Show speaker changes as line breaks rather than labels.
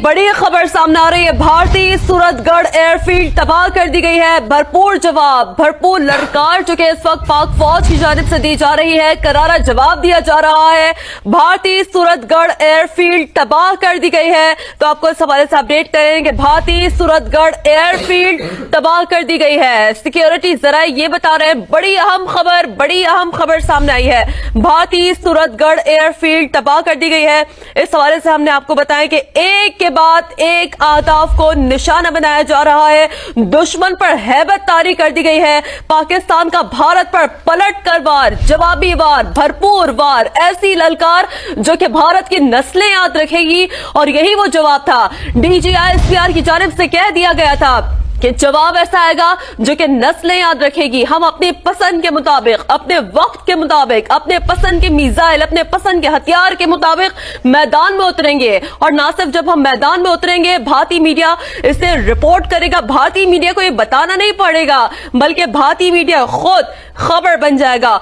बड़ी खबर सामने आ रही है। भारतीय सूरतगढ़ एयरफील्ड तबाह कर दी गई है। भरपूर जवाब, भरपूर ललकार जो कि इस वक्त पाक फौज की जानिब से दी जा रही है, करारा जवाब दिया जा रहा है। भारतीय सूरतगढ़ एयरफील्ड तबाह कर दी गई है। तो आपको इस हवाले से अपडेट करें कि भारतीय सूरतगढ़ एयरफील्ड तबाह कर दी गई है। सिक्योरिटी जरा ये बता रहे हैं, बड़ी अहम खबर सामने आई है। भारतीय सूरतगढ़ एयरफील्ड तबाह कर दी गई है। इस हवाले से हमने आपको बताया कि एक के बाद एक अहदाफ को निशाना बनाया जा रहा है। दुश्मन पर हैबत तारी कर दी गई है। पाकिस्तान का भारत पर पलट कर वार, जवाबी वार, भरपूर वार, ऐसी ललकार जो कि भारत की नस्लें याद रखेगी। और यही वो जवाब था। DGISPR की जानिब से कह दिया गया था कि जवाब ऐसा आएगा जो कि नस्लें याद रखेगी। हम अपनी पसंद के मुताबिक, अपने वक्त के मुताबिक, अपने पसंद के मिसाइल, अपने पसंद के हथियार के मुताबिक मैदान में उतरेंगे। और ना सिर्फ जब हम मैदान में उतरेंगे, भारतीय मीडिया इसे रिपोर्ट करेगा। भारतीय मीडिया को ये बताना नहीं पड़ेगा, बल्कि भारतीय मीडिया खुद खबर बन जाएगा।